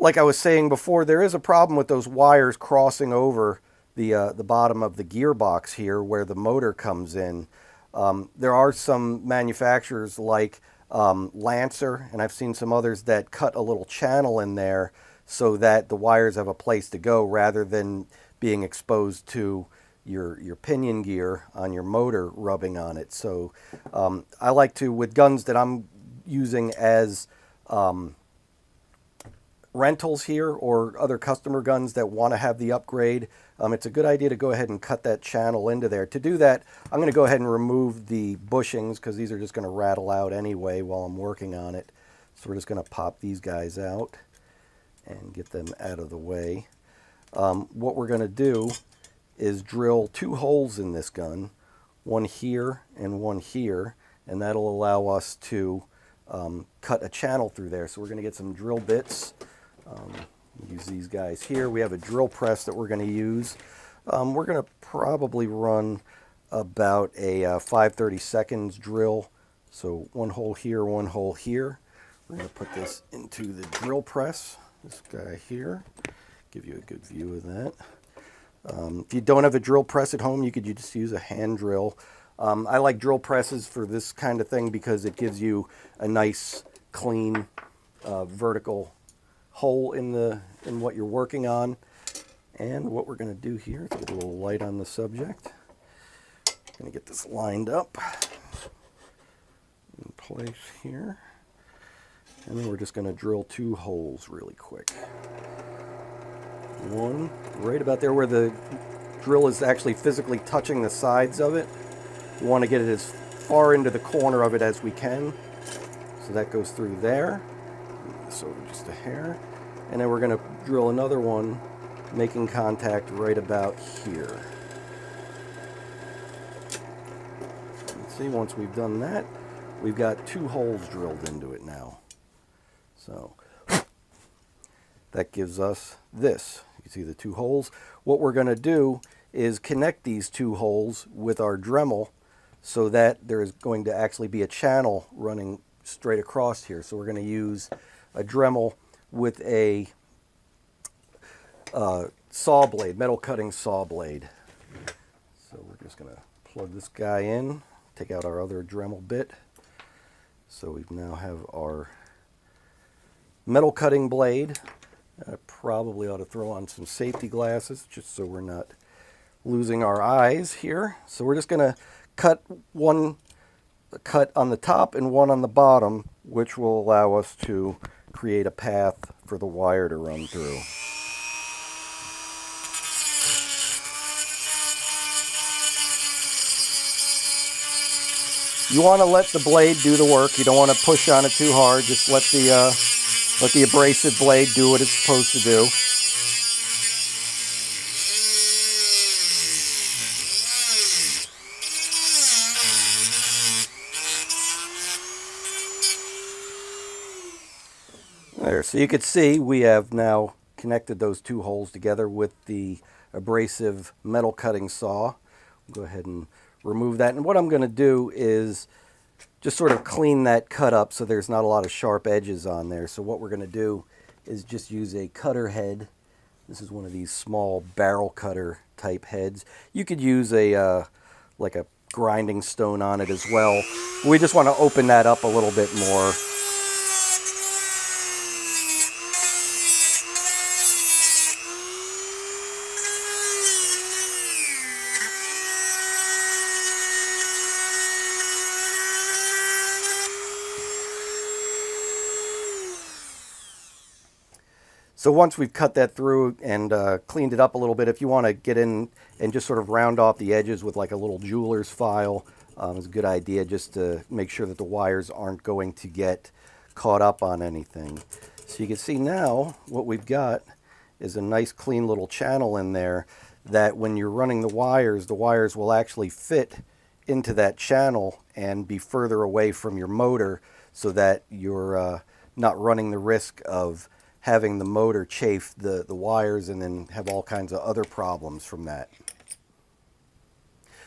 like I was saying before, there is a problem with those wires crossing over the bottom of the gearbox here where the motor comes in. There are some manufacturers like Lancer, and I've seen some others that cut a little channel in there so that the wires have a place to go rather than being exposed to your pinion gear on your motor rubbing on it. So I like to, with guns that I'm using as rentals here or other customer guns that want to have the upgrade, it's a good idea to go ahead and cut that channel into there. To do that, I'm going to go ahead and remove the bushings because these are just going to rattle out anyway while I'm working on it. So we're just going to pop these guys out and get them out of the way. What we're going to do is drill 2 holes in this gun, one here and one here, and that'll allow us to cut a channel through there. So we're going to get some drill bits. Use these guys here. We have a drill press that we're going to use. We're going to probably run about a 5/32 drill. So 1 hole here, 1 hole here. We're going to put this into the drill press. This guy here. Give you a good view of that. If you don't have a drill press at home, you could just use a hand drill. I like drill presses for this kind of thing because it gives you a nice, clean, vertical hole in what you're working on. And what we're going to do here is get a little light on the subject. Going to get this lined up in place here. And then we're just going to drill 2 holes really quick. One right about there where the drill is actually physically touching the sides of it. We want to get it as far into the corner of it as we can. So that goes through there. So just a hair. And then we're going to drill another one, making contact right about here. See, once we've done that, we've got 2 holes drilled into it now. So that gives us this. You can see the 2 holes. What we're going to do is connect these 2 holes with our Dremel so that there is going to actually be a channel running straight across here. So we're going to use a Dremel with a saw blade, metal cutting saw blade. So we're just going to plug this guy in, take out our other Dremel bit. So we now have our metal cutting blade. I probably ought to throw on some safety glasses just so we're not losing our eyes here. So we're just going to cut one cut on the top and one on the bottom, which will allow us to create a path for the wire to run through. You want to let the blade do the work. You don't want to push on it too hard. Just let the abrasive blade do what it's supposed to do. There, so you can see we have now connected those 2 holes together with the abrasive metal cutting saw. We'll go ahead and remove that. And what I'm going to do is just sort of clean that cut up so there's not a lot of sharp edges on there. So what we're going to do is just use a cutter head. This is one of these small barrel cutter type heads. You could use a like a grinding stone on it as well. We just want to open that up a little bit more. So once we've cut that through and cleaned it up a little bit, if you want to get in and just sort of round off the edges with like a little jeweler's file, it's a good idea just to make sure that the wires aren't going to get caught up on anything. So you can see now what we've got is a nice clean little channel in there that when you're running the wires will actually fit into that channel and be further away from your motor so that you're not running the risk of having the motor chafe the wires and then have all kinds of other problems from that.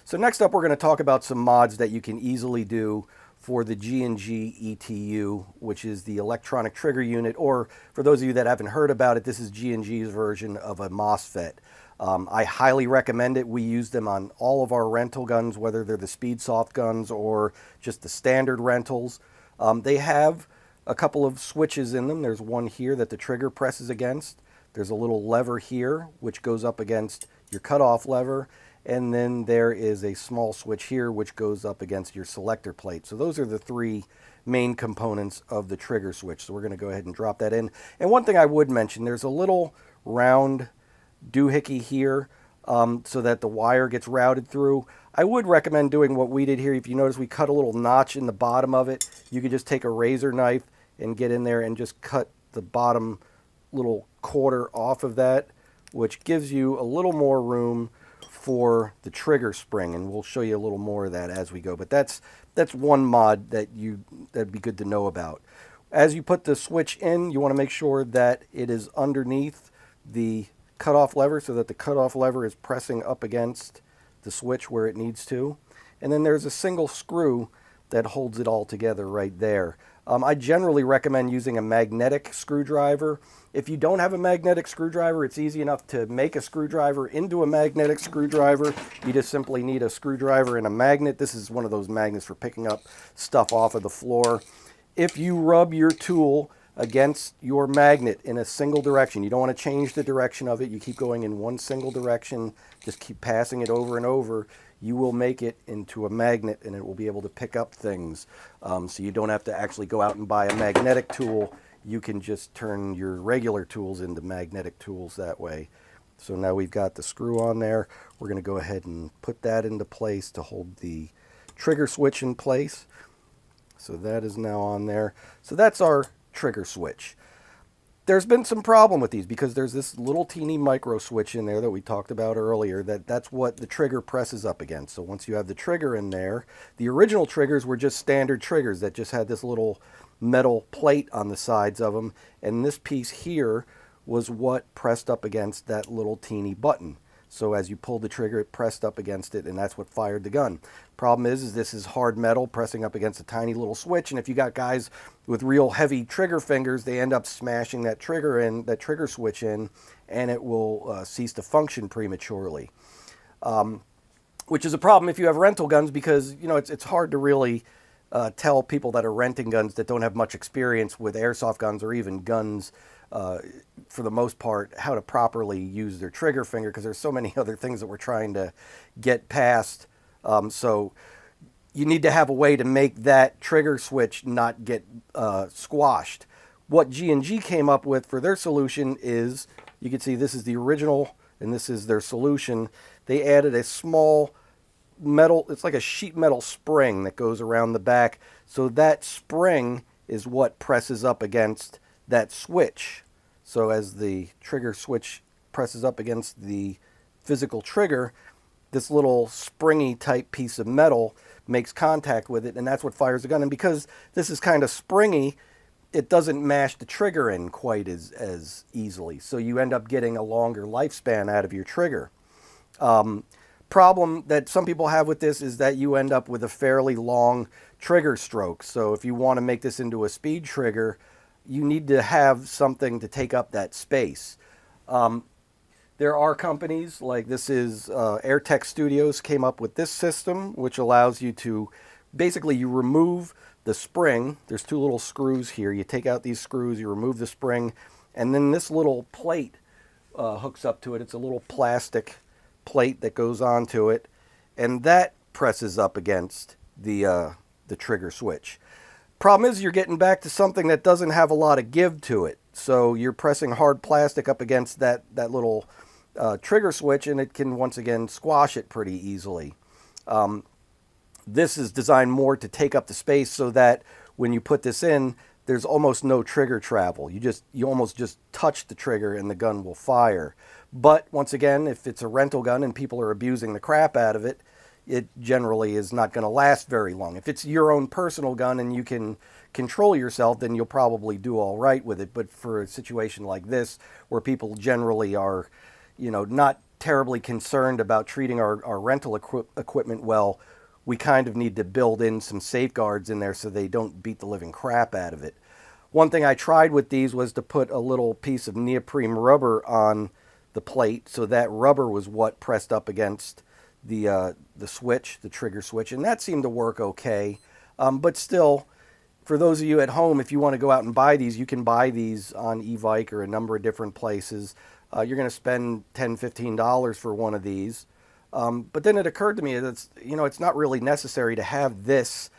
So next up we're going to talk about some mods that you can easily do for the G&G ETU, which is the electronic trigger unit, or for those of you that haven't heard about it, this is G&G's version of a MOSFET. I highly recommend it. We use them on all of our rental guns, whether they're the Speedsoft guns or just the standard rentals. They have a couple of switches in them. There's one here that the trigger presses against. There's a little lever here which goes up against your cutoff lever, and then there is a small switch here which goes up against your selector plate. So those are the three main components of the trigger switch. So we're going to go ahead and drop that in. And one thing I would mention, there's a little round doohickey here so that the wire gets routed through. I would recommend doing what we did here. If you notice, we cut a little notch in the bottom of it. You could just take a razor knife and get in there and just cut the bottom little quarter off of that, which gives you a little more room for the trigger spring, and we'll show you a little more of that as we go. But that's one mod that'd be good to know about. As you put the switch in, you want to make sure that it is underneath the cutoff lever so that the cutoff lever is pressing up against the switch where it needs to. And then there's a single screw that holds it all together right there. I generally recommend using a magnetic screwdriver. If you don't have a magnetic screwdriver, it's easy enough to make a screwdriver into a magnetic screwdriver. You just simply need a screwdriver and a magnet. This is one of those magnets for picking up stuff off of the floor. If you rub your tool against your magnet in a single direction, you don't want to change the direction of it, you keep going in one single direction, just keep passing it over and over, you will make it into a magnet and it will be able to pick up things. So you don't have to actually go out and buy a magnetic tool. You can just turn your regular tools into magnetic tools that way. So now we've got the screw on there. We're going to go ahead and put that into place to hold the trigger switch in place. So that is now on there. So that's our trigger switch. There's been some problem with these because there's this little teeny micro switch in there that we talked about earlier, that's what the trigger presses up against. So once you have the trigger in there, the original triggers were just standard triggers that just had this little metal plate on the sides of them, and this piece here was what pressed up against that little teeny button. So as you pulled the trigger, it pressed up against it, and that's what fired the gun. Problem is this is hard metal pressing up against a tiny little switch, and if you got guys with real heavy trigger fingers, they end up smashing that trigger switch in, and it will cease to function prematurely. Which is a problem if you have rental guns, because it's hard to really tell people that are renting guns that don't have much experience with airsoft guns or even guns for the most part, how to properly use their trigger finger, because there's so many other things that we're trying to get past. So you need to have a way to make that trigger switch not get squashed. What G&G came up with for their solution is, you can see this is the original and this is their solution. They added a small metal, it's like a sheet metal spring that goes around the back. So that spring is what presses up against that switch. So as the trigger switch presses up against the physical trigger, this little springy type piece of metal makes contact with it, and that's what fires the gun. And because this is kind of springy, it doesn't mash the trigger in quite as easily. So you end up getting a longer lifespan out of your trigger. Problem that some people have with this is that you end up with a fairly long trigger stroke. So if you want to make this into a speed trigger, you need to have something to take up that space. There are companies like this is AirTech Studios came up with this system, which allows you to basically you remove the spring. There's two little screws here. You take out these screws, you remove the spring, and then this little plate hooks up to it. It's a little plastic plate that goes onto it, and that presses up against the trigger switch. Problem is you're getting back to something that doesn't have a lot of give to it. So you're pressing hard plastic up against that little trigger switch, and it can once again squash it pretty easily. This is designed more to take up the space so that when you put this in, there's almost no trigger travel. You almost just touch the trigger and the gun will fire. But once again, if it's a rental gun and people are abusing the crap out of it, it generally is not going to last very long. If it's your own personal gun and you can control yourself, then you'll probably do all right with it. But for a situation like this, where people generally are, not terribly concerned about treating our rental equipment well, we kind of need to build in some safeguards in there so they don't beat the living crap out of it. One thing I tried with these was to put a little piece of neoprene rubber on the plate, so that rubber was what pressed up against the switch, the trigger switch, and that seemed to work okay. But still, for those of you at home, if you want to go out and buy these, you can buy these on eVike or a number of different places. You're going to spend $10, $15 for one of these. But then it occurred to me that it's not really necessary to have this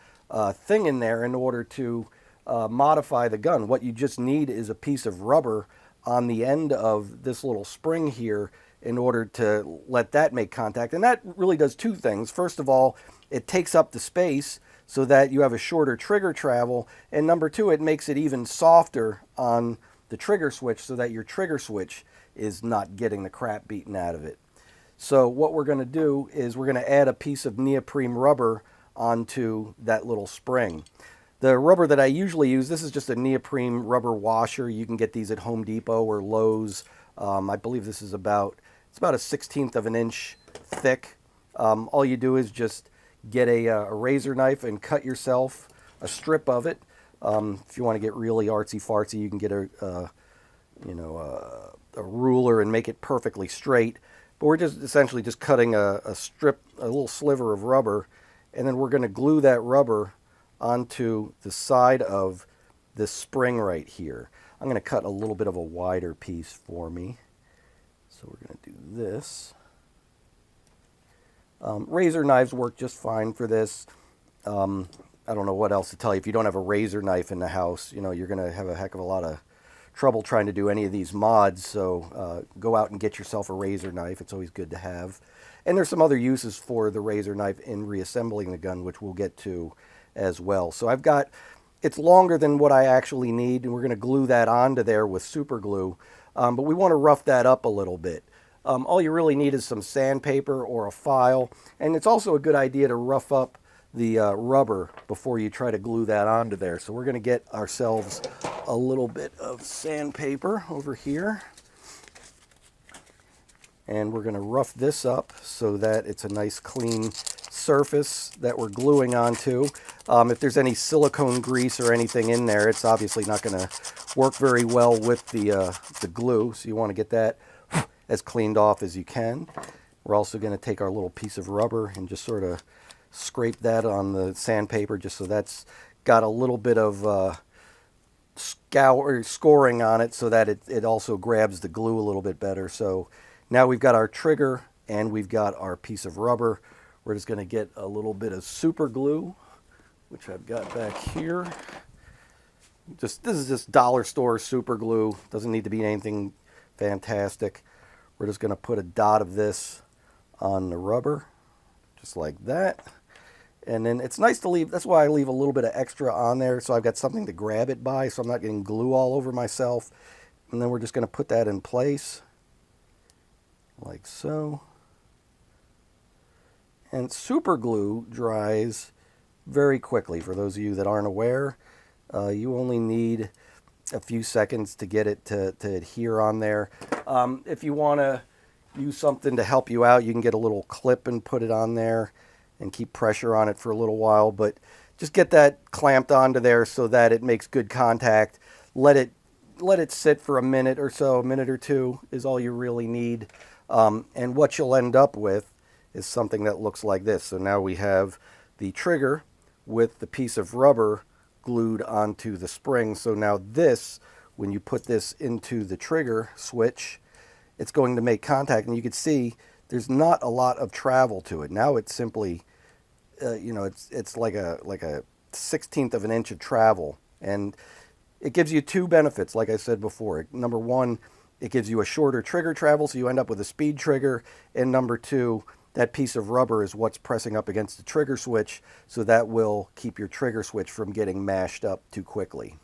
thing in there in order to modify the gun. What you just need is a piece of rubber on the end of this little spring here in order to let that make contact. And that really does two things. First of all, it takes up the space so that you have a shorter trigger travel. And number two, it makes it even softer on the trigger switch so that your trigger switch is not getting the crap beaten out of it. So what we're going to do is we're going to add a piece of neoprene rubber onto that little spring. The rubber that I usually use, this is just a neoprene rubber washer. You can get these at Home Depot or Lowe's. I believe this is about a 1/16 of an inch thick. All you do is just get a razor knife and cut yourself a strip of it. If you want to get really artsy-fartsy, you can get a ruler and make it perfectly straight. But we're just essentially just cutting a little sliver of rubber, and then we're going to glue that rubber onto the side of this spring right here. I'm going to cut a little bit of a wider piece for me. So we're going to do this. Razor knives work just fine for this. I don't know what else to tell you. If you don't have a razor knife in the house, you're going to have a heck of a lot of trouble trying to do any of these mods. So go out and get yourself a razor knife. It's always good to have. And there's some other uses for the razor knife in reassembling the gun, which we'll get to as well. So it's longer than what I actually need, and we're going to glue that onto there with super glue. But we want to rough that up a little bit. All you really need is some sandpaper or a file, and it's also a good idea to rough up the rubber before you try to glue that onto there. So we're going to get ourselves a little bit of sandpaper over here, and we're going to rough this up so that it's a nice clean surface that we're gluing onto. If there's any silicone grease or anything in there, it's obviously not going to work very well with the glue, so you want to get that as cleaned off as you can. We're also going to take our little piece of rubber and just sort of scrape that on the sandpaper just so that's got a little bit of scoring on it so that it also grabs the glue a little bit better. So now we've got our trigger and we've got our piece of rubber. We're just going to get a little bit of super glue, which I've got back here. This is just dollar store super glue. Doesn't need to be anything fantastic. We're just going to put a dot of this on the rubber, just like that. And then it's nice to leave, that's why I leave a little bit of extra on there, so I've got something to grab it by, so I'm not getting glue all over myself. And then we're just going to put that in place, like so. And super glue dries very quickly. For those of you that aren't aware, you only need a few seconds to get it to adhere on there. If you want to use something to help you out, you can get a little clip and put it on there and keep pressure on it for a little while. But just get that clamped onto there so that it makes good contact. Let it sit for a minute or so. A minute or two is all you really need. And what you'll end up with is something that looks like this. So now we have the trigger with the piece of rubber glued onto the spring. So now this, when you put this into the trigger switch, it's going to make contact, and you can see there's not a lot of travel to it. Now it's simply, it's like a 1/16 of an inch of travel, and it gives you two benefits. Like I said before, number one, it gives you a shorter trigger travel, so you end up with a speed trigger, and number two, that piece of rubber is what's pressing up against the trigger switch, so that will keep your trigger switch from getting mashed up too quickly.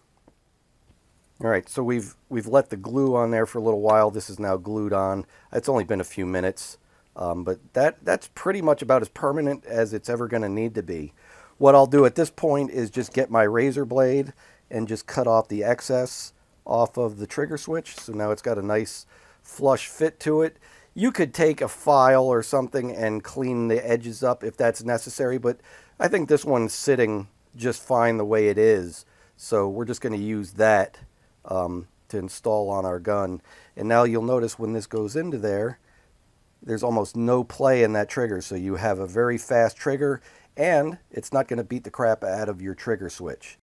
All right, so we've let the glue on there for a little while. This is now glued on. It's only been a few minutes, but that's pretty much about as permanent as it's ever going to need to be. What I'll do at this point is just get my razor blade and just cut off the excess off of the trigger switch. So now it's got a nice flush fit to it. You could take a file or something and clean the edges up if that's necessary, but I think this one's sitting just fine the way it is. So we're just going to use that to install on our gun. And now you'll notice when this goes into there, there's almost no play in that trigger. So you have a very fast trigger, and it's not going to beat the crap out of your trigger switch.